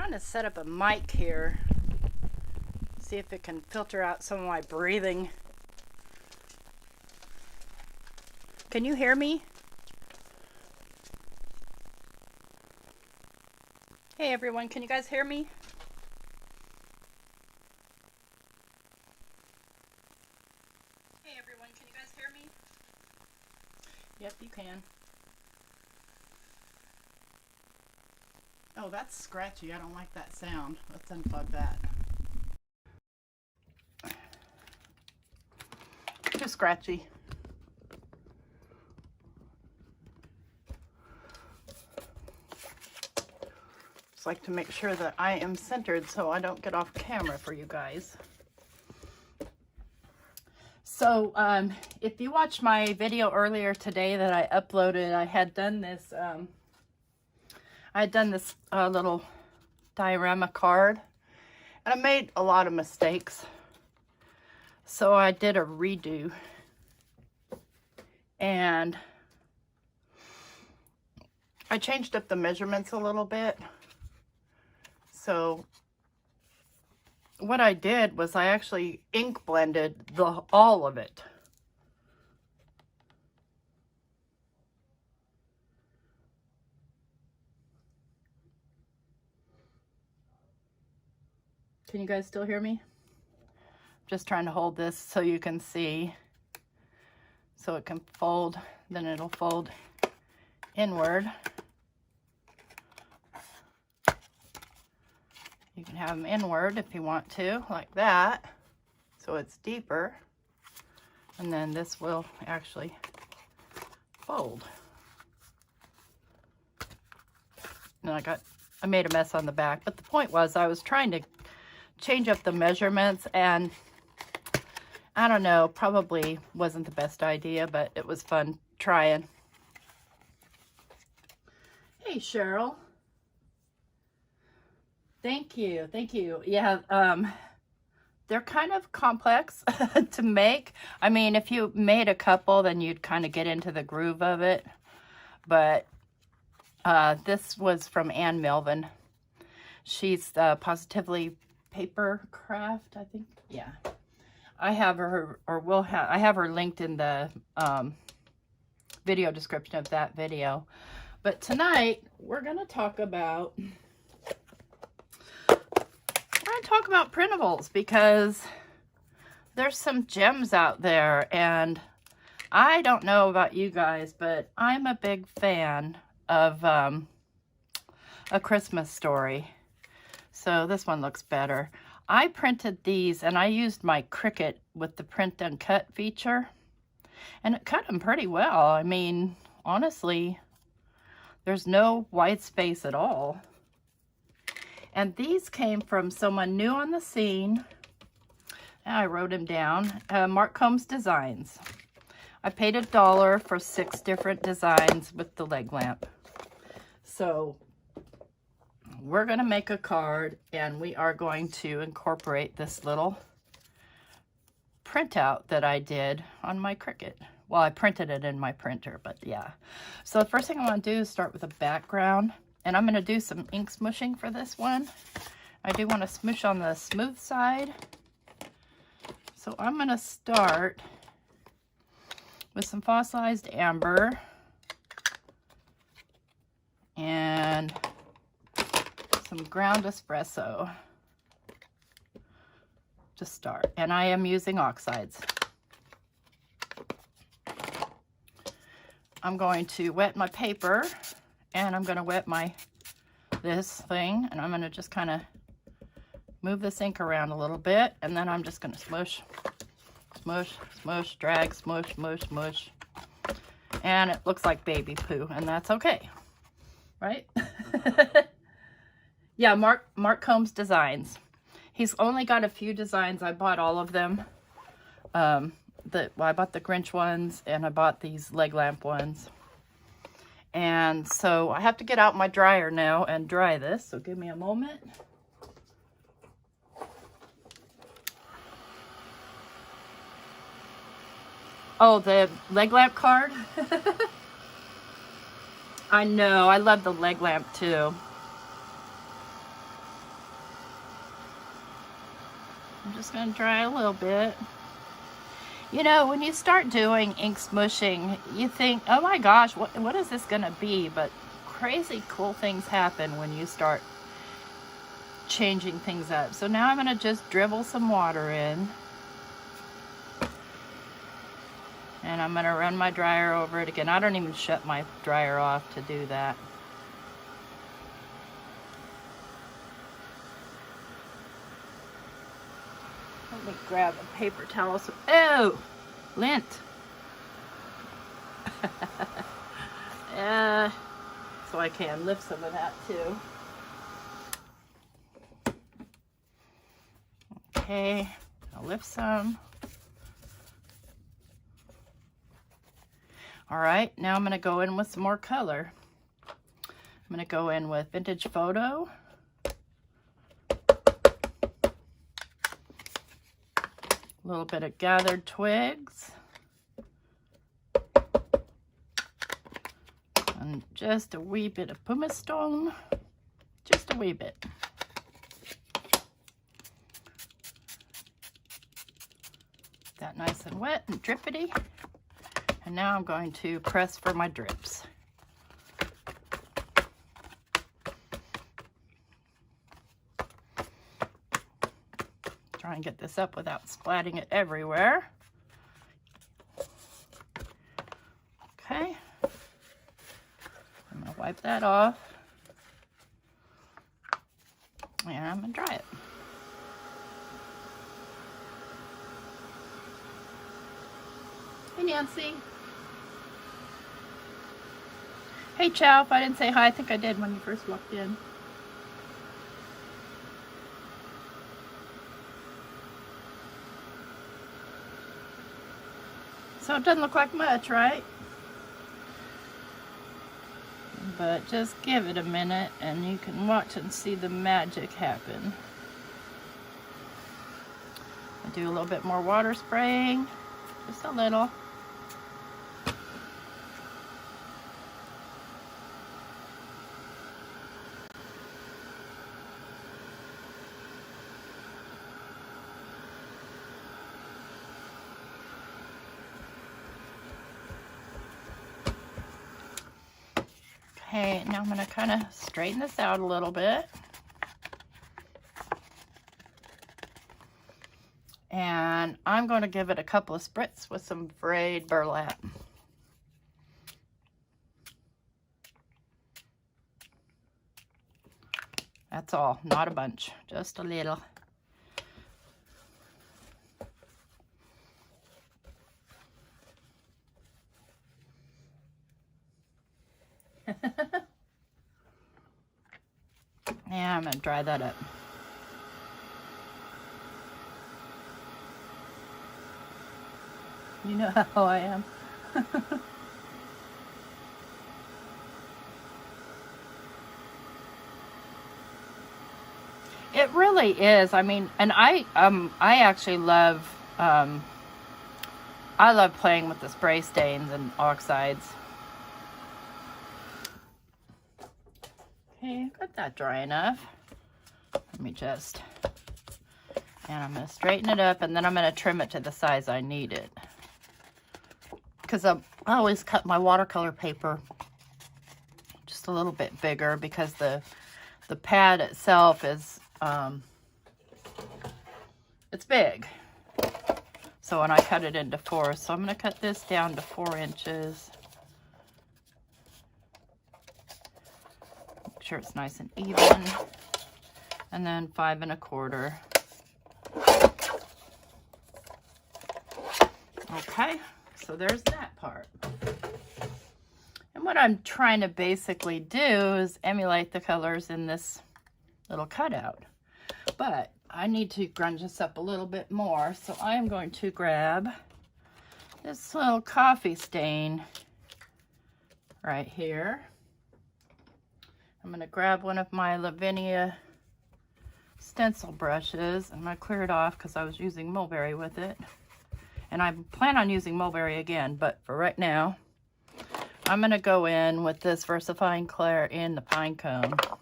trying to set up a mic here. See if it can filter out some of my breathing. Can you hear me? Hey everyone, can you guys hear me? Hey everyone, can you guys hear me? Yep, you can. Oh, that's scratchy. I don't like that sound. Let's unplug that. Too scratchy. Just like to make sure that I am centered so I don't get off camera for you guys. So if you watched my video earlier today that I uploaded, I had done this little diorama card, and I made a lot of mistakes. So I did a redo, and I changed up the measurements a little bit. So what I did was I actually ink blended all of it. Can you guys still hear me? Just trying to hold this so you can see, so it can fold, then it'll fold inward. You can have them inward if you want to, like that, so it's deeper, and then this will actually fold. And I made a mess on the back, but the point was I was trying to change up the measurements, and I don't know, probably wasn't the best idea, but it was fun trying. Hey, Cheryl. Thank you. Thank you. Yeah, they're kind of complex to make. I mean, if you made a couple, then you'd kind of get into the groove of it. But this was from Ann Melvin. She's Positively Paper Craft, I think. Yeah. I have her, or I have her linked in the video description of that video. But tonight we're going to talk about printables, because there's some gems out there, and I don't know about you guys, but I'm a big fan of A Christmas Story. So this one looks better. I printed these, and I used my Cricut with the print and cut feature, and it cut them pretty well. I mean, honestly, there's no white space at all. And these came from someone new on the scene. I wrote him down, MarkCombsDesign. I paid $1 for 6 different designs with the leg lamp. So we're going to make a card, and we are going to incorporate this little printout that I did on my Cricut. Well, I printed it in my printer, but yeah. So the first thing I want to do is start with a background, and I'm going to do some ink smooshing for this one. I do want to smoosh on the smooth side. So I'm going to start with some Fossilized amber and some ground espresso to start, and I am using Oxides. I'm going to wet my paper, and I'm going to wet this thing, and I'm going to just kind of move this ink around a little bit, and then I'm just going to smush, smush, smush, drag, smush, smush, smush, and it looks like baby poo, and that's okay, right? Yeah, MarkCombsDesign. He's only got a few designs. I bought all of them. I bought the Grinch ones, and I bought these leg lamp ones. And so I have to get out my dryer now and dry this. So give me a moment. Oh, the leg lamp card? I know. I love the leg lamp too. I'm just going to dry a little bit. You know, when you start doing ink smooshing, you think, oh my gosh, what is this going to be? But crazy cool things happen when you start changing things up. So now I'm going to just dribble some water in. And I'm going to run my dryer over it again. I don't even shut my dryer off to do that. Let me grab a paper towel. Oh, lint. So I can lift some of that too. Okay, I'll lift some. All right, now I'm going to go in with some more color. I'm going to go in with Vintage Photo. A little bit of Gathered Twigs. And just a wee bit of Pumice Stone. Just a wee bit. That nice and wet and drippity. And now I'm going to press for my drips. Try and get this up without splatting it everywhere. Okay. I'm going to wipe that off. And I'm going to dry it. Hey, Nancy. Hey, Chow. If I didn't say hi, I think I did when you first walked in. So it doesn't look like much, right? But just give it a minute and you can watch and see the magic happen. I do a little bit more water spraying, just a little. Okay, now I'm going to kind of straighten this out a little bit. And I'm going to give it a couple of spritz with some frayed burlap. That's all, not a bunch, just a little. Yeah, I'm going to dry that up. You know how I am. It really is. I mean, and I actually love I love playing with the spray stains and oxides. Okay, got that dry enough. Let me just, and I'm going to straighten it up, and then I'm going to trim it to the size I need it. Because I always cut my watercolor paper just a little bit bigger because the pad itself is, it's big. So when I cut it into 4, so I'm going to cut this down to 4 inches. Make sure it's nice and even. And then 5 1/4. Okay, so there's that part. And what I'm trying to basically do is emulate the colors in this little cutout. But I need to grunge this up a little bit more, so I am going to grab this little coffee stain right here. I'm going to grab one of my Lavinia stencil brushes. I'm going to clear it off because I was using Mulberry with it. And I plan on using Mulberry again, but for right now, I'm going to go in with this Versafine Clair in the Pinecone.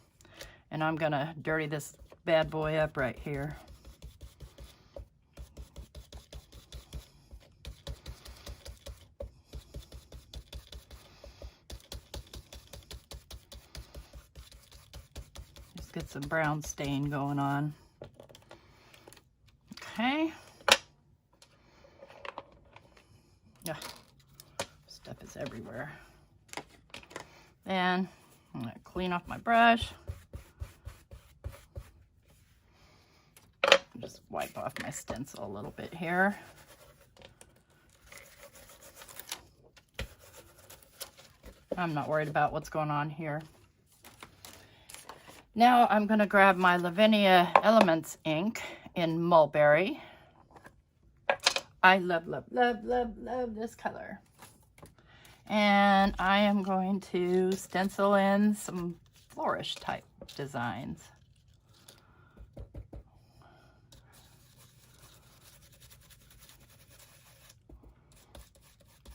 And I'm going to dirty this bad boy up right here. some brown stain going on. Okay. Yeah, stuff is everywhere. Then I'm gonna clean off my brush. Just wipe off my stencil a little bit here. I'm not worried about what's going on here. Now I'm gonna grab my Lavinia Elements ink in Mulberry. I love, love, love, love, love this color. And I am going to stencil in some flourish type designs.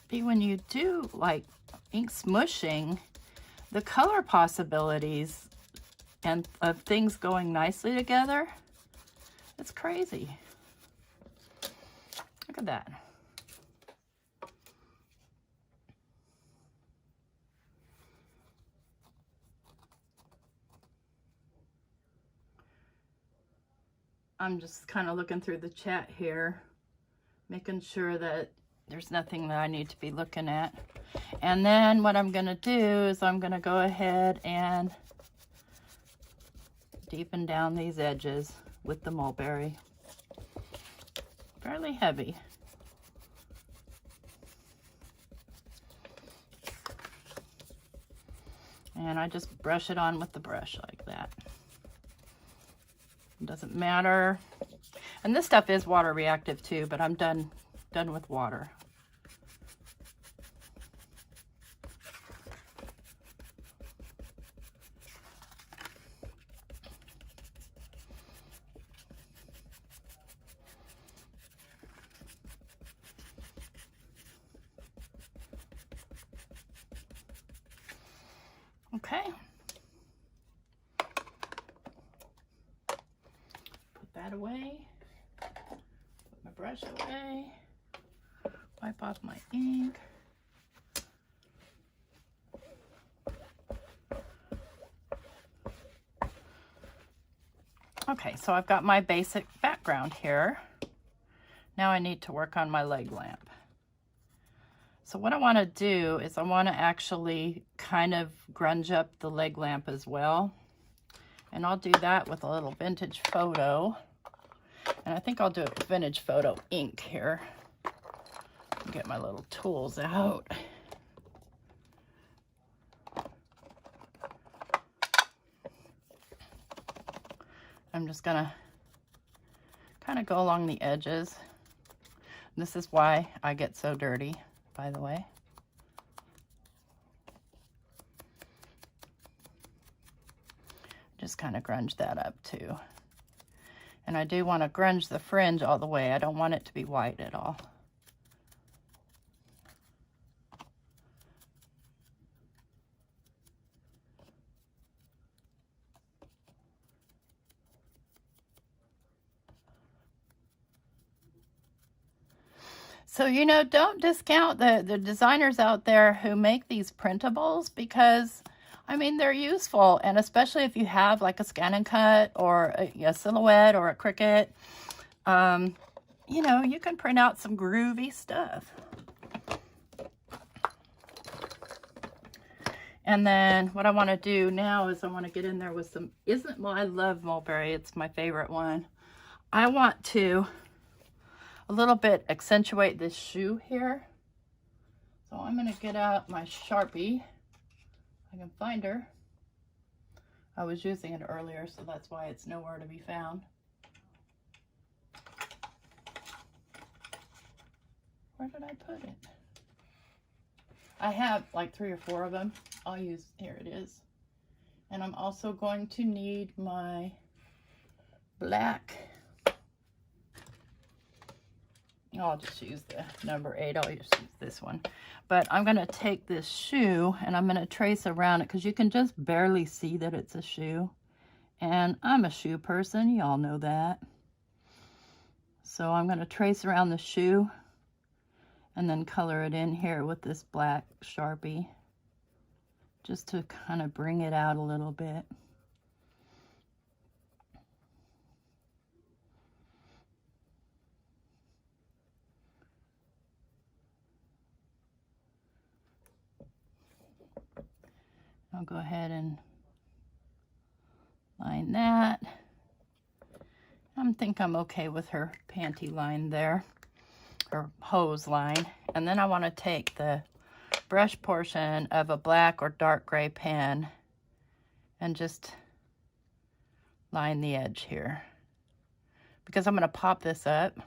See, when you do like ink smooshing, the color possibilities and of things going nicely together, it's crazy. Look at that. I'm just kind of looking through the chat here, making sure that there's nothing that I need to be looking at. And then what I'm going to do is I'm going to go ahead and deepen down these edges with the Mulberry. Fairly heavy. And I just brush it on with the brush like that. It doesn't matter. And this stuff is water reactive too, but I'm done with water. Okay. Put that away. Put my brush away. Wipe off my ink. Okay, so I've got my basic background here. Now I need to work on my leg lamp. So what I want to do is I want to actually kind of grunge up the leg lamp as well. And I'll do that with a little vintage photo. And I think I'll do it with vintage photo ink here. Get my little tools out. I'm just gonna kind of go along the edges. This is why I get so dirty, by the way. Just kind of grunge that up too. And I do want to grunge the fringe all the way. I don't want it to be white at all. So, you know, don't discount the designers out there who make these printables, because, I mean, they're useful. And especially if you have like a scan and cut or a silhouette or a Cricut, you know, you can print out some groovy stuff. And then what I want to do now is I want to get in there with some, well, I love Mulberry. It's my favorite one. I want to a little bit accentuate this shoe here. So I'm going to get out my Sharpie. I can find her. I was using it earlier, so that's why it's nowhere to be found. Where did I put it? I have like 3 or 4 of them. I'll use, here it is. And I'm also going to need my black. I'll just use the number 8. I'll just use this one. But I'm going to take this shoe and I'm going to trace around it because you can just barely see that it's a shoe. And I'm a shoe person. Y'all know that. So I'm going to trace around the shoe and then color it in here with this black Sharpie just to kind of bring it out a little bit. I'll go ahead and line that. I think I'm okay with her panty line there, or hose line. And then I want to take the brush portion of a black or dark gray pen and just line the edge here. Because I'm going to pop this up,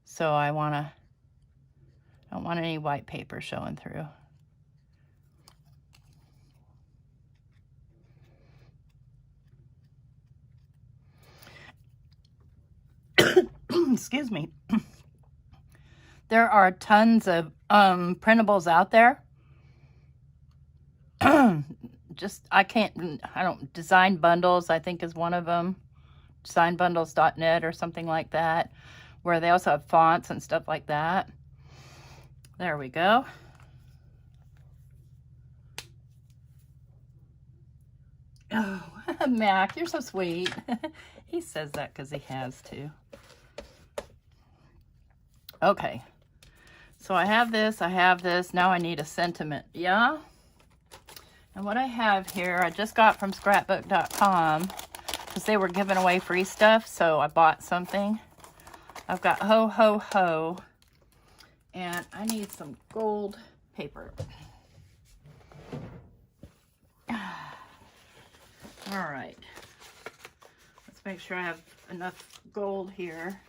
so I don't want any white paper showing through. Excuse me. There are tons of printables out there. Design Bundles, I think, is one of them. Designbundles.net or something like that, where they also have fonts and stuff like that. There we go. Oh, Mac, you're so sweet. He says that because he has to. Okay, so I have this, now I need a sentiment, yeah? And what I have here, I just got from scrapbook.com, because they were giving away free stuff, so I bought something. I've got Ho Ho Ho, and I need some gold paper. All right, let's make sure I have enough gold here.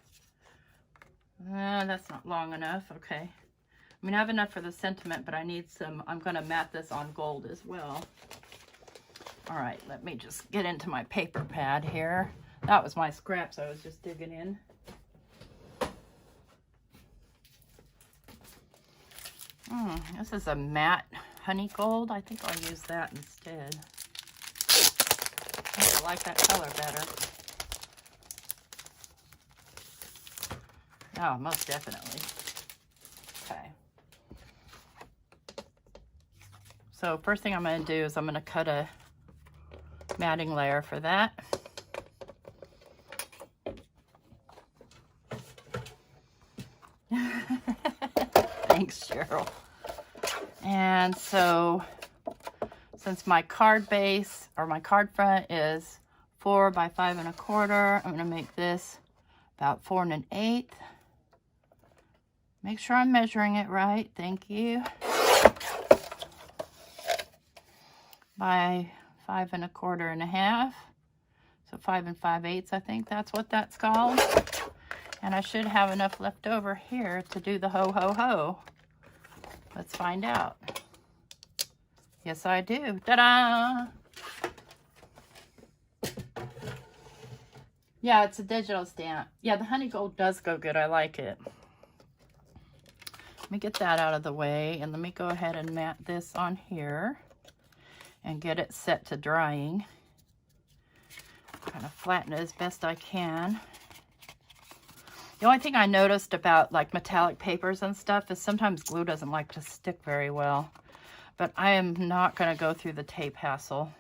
That's not long enough. Okay. I mean, I have enough for the sentiment, but I need some. I'm going to mat this on gold as well. All right, let me just get into my paper pad here. That was my scraps I was just digging in. This is a matte honey gold. I think I'll use that instead. I like that color better. Oh, most definitely. Okay. So first thing I'm going to do is I'm going to cut a matting layer for that. Thanks, Cheryl. And so since my card base or my card front is 4 by 5 1/4, I'm going to make this about 4 1/8. Make sure I'm measuring it right. Thank you. By 5 1/4 1/2. So 5 5/8, I think that's what that's called. And I should have enough left over here to do the ho ho ho. Let's find out. Yes, I do. Ta-da! Yeah, it's a digital stamp. Yeah, the honey gold does go good. I like it. Let me get that out of the way, and let me go ahead and mat this on here and get it set to drying. Kind of flatten it as best I can. The only thing I noticed about like metallic papers and stuff is sometimes glue doesn't like to stick very well. But I am not going to go through the tape hassle.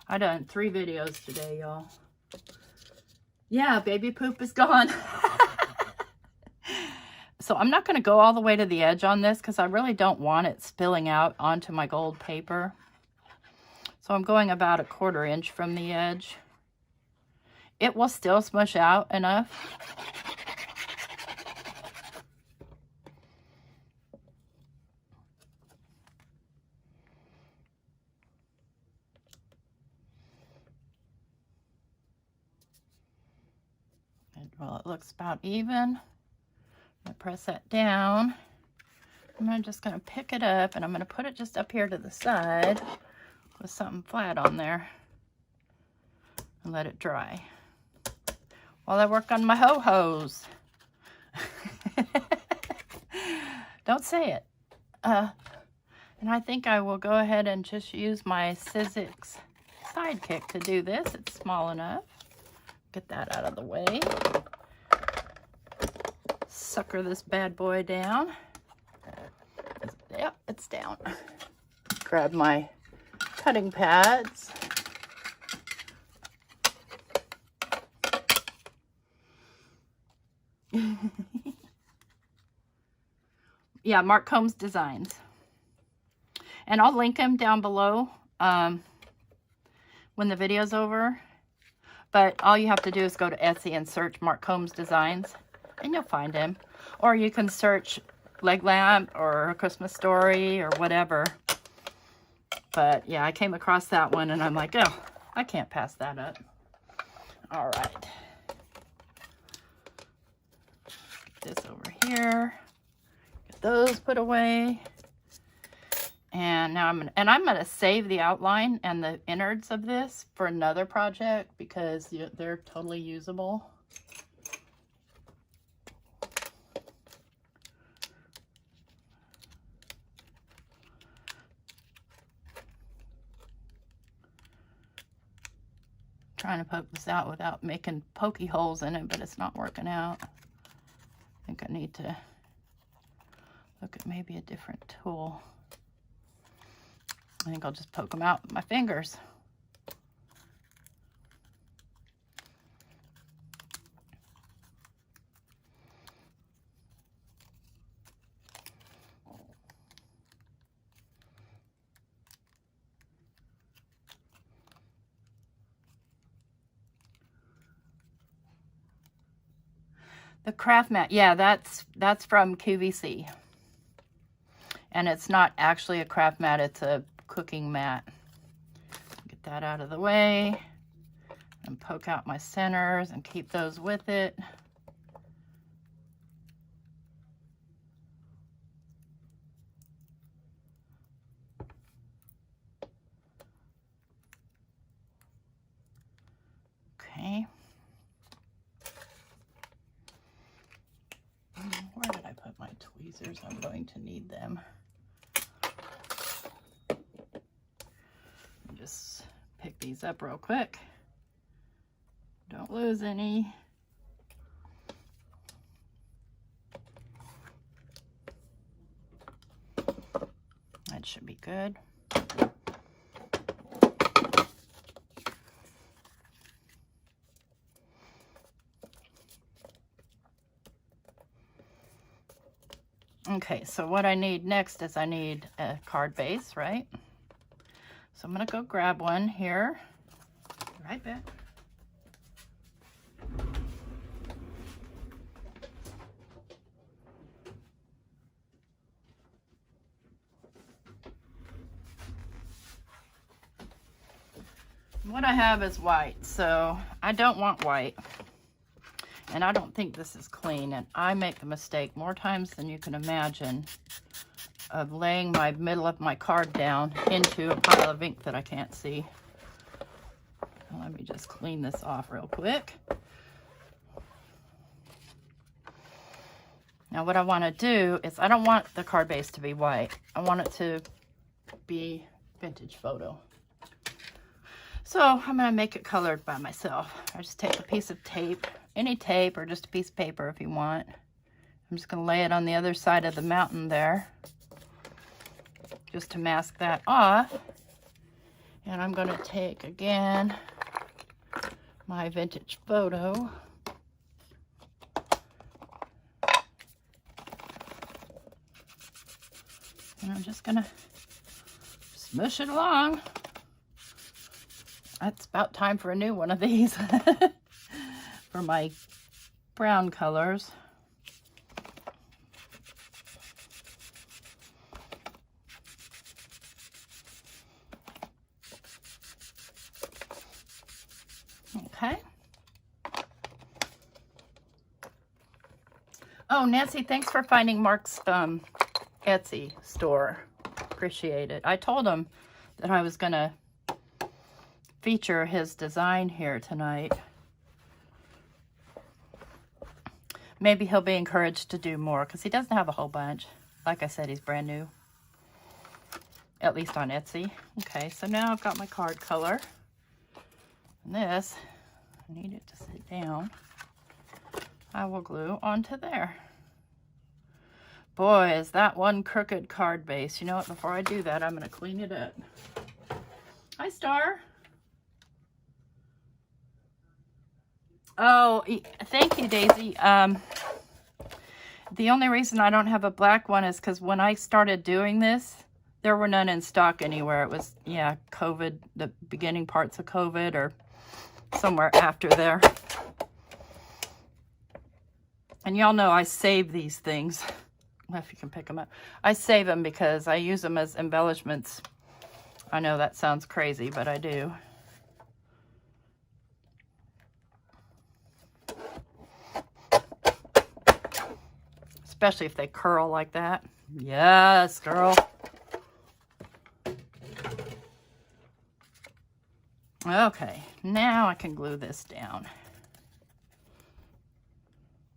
I done 3 videos today, y'all. Yeah, baby poop is gone. So I'm not going to go all the way to the edge on this because I really don't want it spilling out onto my gold paper. So I'm going about 1/4 inch from the edge. It will still smush out enough. Well, it looks about even. I press that down. I'm just going to pick it up and I'm going to put it just up here to the side with something flat on there and let it dry while I work on my ho-hos. Don't say it. And I think I will go ahead and just use my Sizzix Sidekick to do this. It's small enough. Get that out of the way. Sucker this bad boy down. Yep, it's down. Grab my cutting pads. Yeah, MarkCombsDesign. And I'll link them down below when the video's over. But all you have to do is go to Etsy and search MarkCombsDesigns, and you'll find him. Or you can search leg lamp or a Christmas story or whatever. But yeah, I came across that one and I'm like, oh, I can't pass that up. All right. Get this over here. Get those put away. And now I'm gonna save the outline and the innards of this for another project because they're totally usable. Trying to poke this out without making pokey holes in it, but it's not working out. I think I need to look at maybe a different tool. I think I'll just poke them out with my fingers. The craft mat, yeah, that's from QVC. And it's not actually a craft mat, it's a cooking mat. Get that out of the way and poke out my centers and keep those with it. Okay. Where did I put my tweezers? I'm going to need them. Just pick these up real quick. Don't lose any. That should be good. Okay, so what I need next is I need a card base, right? So I'm going to go grab one here. Right back. What I have is white, so I don't want white. And I don't think this is clean, and I make the mistake more times than you can imagine of laying my middle of my card down into a pile of ink that I can't see. Let me just clean this off real quick. Now what I want to do is I don't want the card base to be white. I want it to be vintage photo. So I'm going to make it colored by myself. I just take a piece of tape, any tape or just a piece of paper if you want. I'm just going to lay it on the other side of the mountain there, just to mask that off. And I'm going to take again my vintage photo. And I'm just going to smush it along. It's about time for a new one of these for my brown colors. Okay. Oh, Nancy, thanks for finding Mark's Etsy store. Appreciate it. I told him that I was going to feature his design here tonight. Maybe he'll be encouraged to do more because he doesn't have a whole bunch. Like I said, he's brand new, at least on Etsy. Okay, so now I've got my card color. And this, I need it to sit down. I will glue onto there. Boy, is that one crooked card base. You know what? Before I do that, I'm going to clean it up. Hi, Star. Oh, thank you, Daisy. The only reason I don't have a black one is because when I started doing this, There were none in stock anywhere. It was, yeah, COVID, the beginning parts of COVID or somewhere after there. And y'all know I save these things. If you can pick them up. I save them because I use them as embellishments. I know that sounds crazy, but I do. Especially if they curl like that. Yes, girl. Okay, now I can glue this down.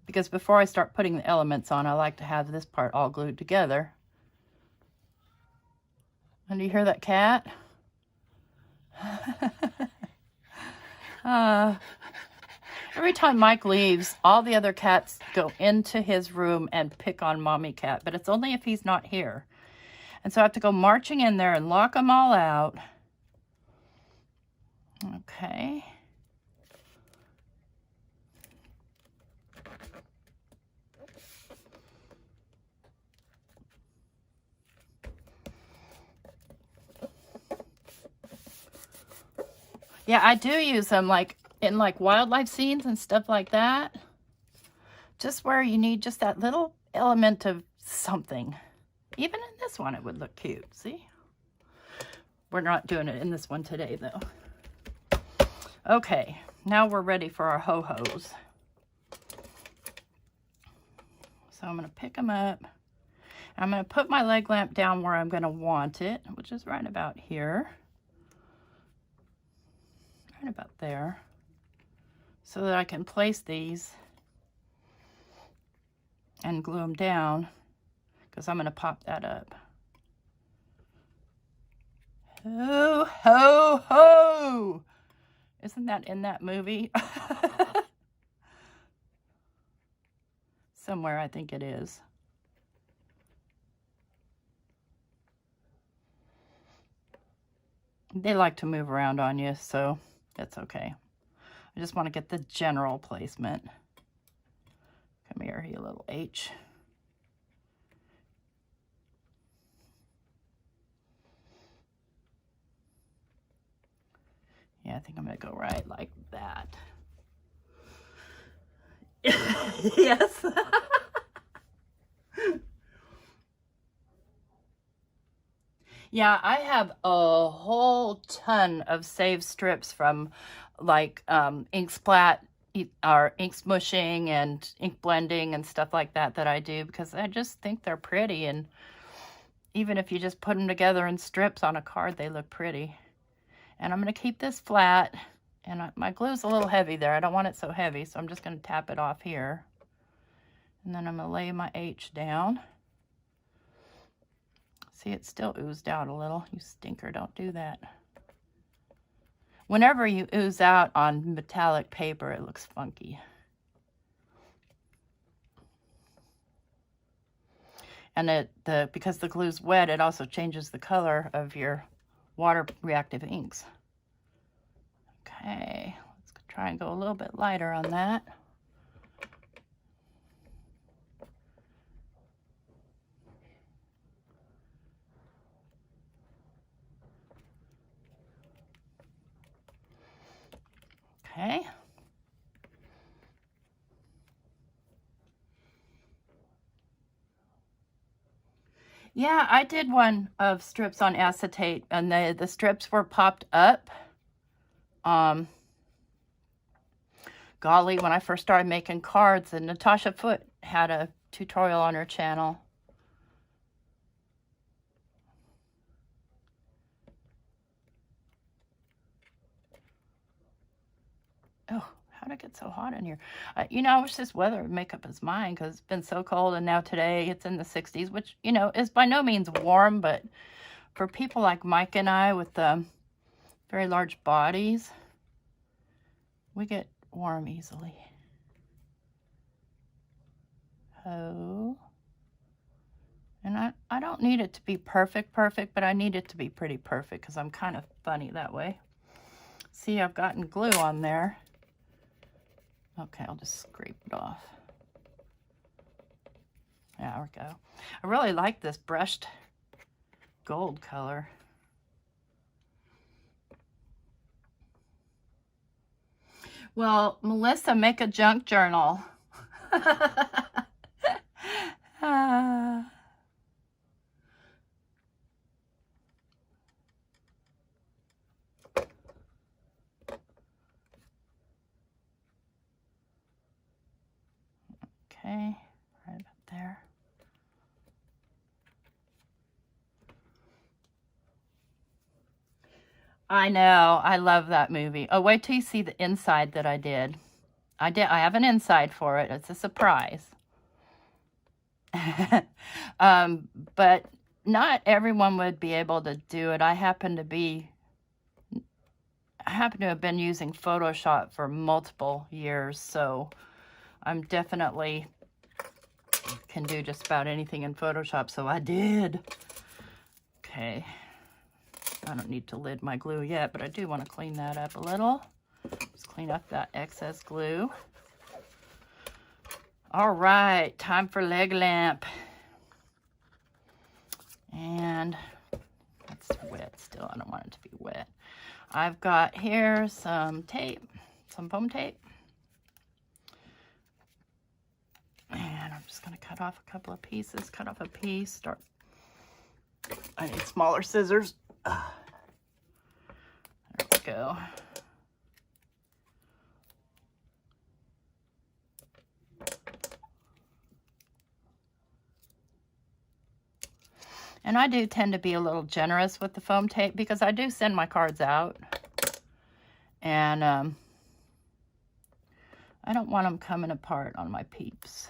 Because before I start putting the elements on, I like to have this part all glued together. And do you hear that cat? Every time Mike leaves, all the other cats go into his room and pick on Mommy Cat, but it's only if he's not here. And so I have to go marching in there and lock them all out. Okay. Yeah, I do use them like in like wildlife scenes and stuff like that. Just where you need just that little element of something. Even in this one, it would look cute. See? We're not doing it in this one today, though. Okay, now we're ready for our ho-hos. So I'm going to pick them up. I'm going to put my leg lamp down where I'm going to want it, which is right about here. Right about there. So that I can place these and glue them down, because I'm going to pop that up. Ho, ho, ho! Isn't that in that movie? Somewhere, I think it is. They like to move around on you, so that's okay. I just want to get the general placement. Come here, you little H. Yeah, I think I'm going to go right like that. Yes. Yeah, I have a whole ton of saved strips from like ink splat or ink smooshing and ink blending and stuff like that that I do, because I just think they're pretty, and even if you just put them together in strips on a card, they look pretty. And I'm going to keep this flat, and my glue's a little heavy there. I don't want it so heavy, so I'm just going to tap it off here. And then I'm going to lay my H down. See, it still oozed out a little. You stinker, don't do that. Whenever you ooze out on metallic paper, it looks funky. And because the glue's wet, it also changes the color of your water reactive inks. Okay, let's try and go a little bit lighter on that. Okay. Yeah, I did one of strips on acetate, and the strips were popped up. Golly, when I first started making cards, and Natasha Foote had a tutorial on her channel. Oh, how'd it get so hot in here? You know, I wish this weather would make up its mind, because it's been so cold, and now today it's in the 60s, which, you know, is by no means warm, but for people like Mike and I with very large bodies, we get warm easily. Oh. And I don't need it to be perfect, but I need it to be pretty perfect, because I'm kind of funny that way. See, I've gotten glue on there. Okay, I'll just scrape it off. There we go. I really like this brushed gold color. Well, Melissa, make a junk journal. Okay, right up there. I know, I love that movie. Oh, wait till you see the inside that I did. I have an inside for it. It's a surprise. But not everyone would be able to do it. I happen to have been using Photoshop for multiple years, so I'm definitely can do just about anything in Photoshop, so I did. Okay, I don't need to lid my glue yet, but I do want to clean that up a little. Just clean up that excess glue. All right, time for leg lamp. And that's wet still. I don't want it to be wet. I've got here some tape, some foam tape. And I'm just going to cut off a couple of pieces. Cut off a piece. I need smaller scissors. There we go. And I do tend to be a little generous with the foam tape because I do send my cards out. And I don't want them coming apart on my peeps.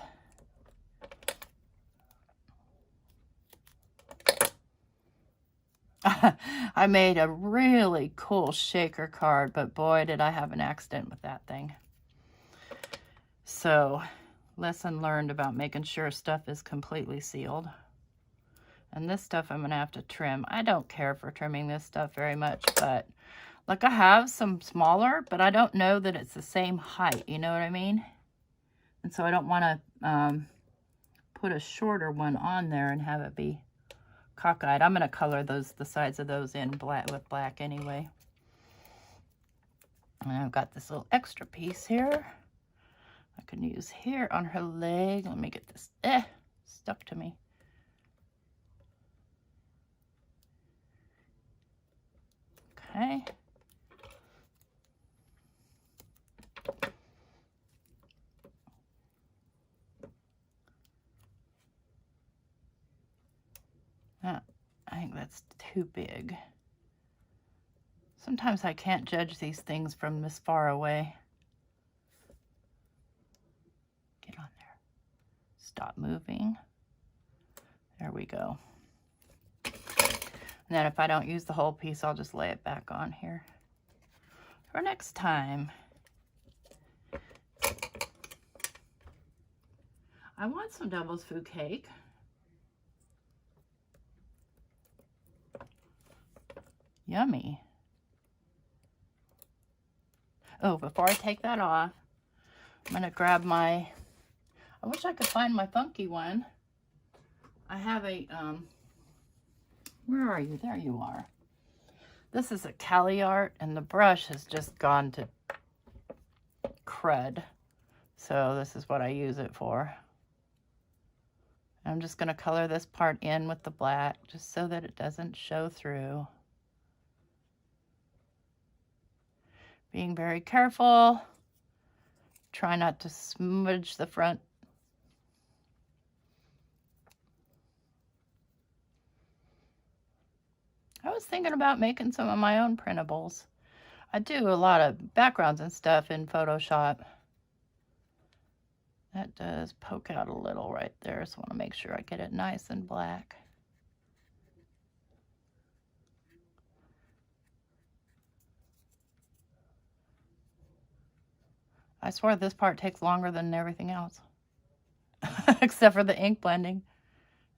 I made a really cool shaker card, but boy, did I have an accident with that thing. So, lesson learned about making sure stuff is completely sealed. And this stuff I'm going to have to trim. I don't care for trimming this stuff very much, but like I have some smaller, but I don't know that it's the same height. You know what I mean? And so I don't want to put a shorter one on there and have it be cockeyed. I'm going to color the sides of those in black with black anyway. And I've got this little extra piece here I can use here on her leg. Let me get this stuck to me. Okay. I think that's too big. Sometimes I can't judge these things from this far away. Get on there. Stop moving. There we go. And then if I don't use the whole piece, I'll just lay it back on here for next time. I want some devil's food cake. Yummy. Oh, before I take that off, I'm going to grab I wish I could find my funky one. I have a, where are you? There you are. This is a Cali Art, and the brush has just gone to crud. So this is what I use it for. I'm just going to color this part in with the black, just so that it doesn't show through. Being very careful. Try not to smudge the front. I was thinking about making some of my own printables. I do a lot of backgrounds and stuff in Photoshop. That does poke out a little right there, so I want to make sure I get it nice and black. I swear this part takes longer than everything else. Except for the ink blending.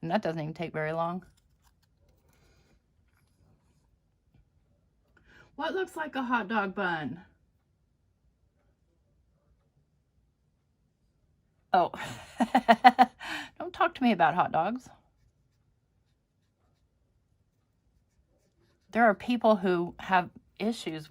And that doesn't even take very long. What looks like a hot dog bun? Oh. Don't talk to me about hot dogs. there are people who have issues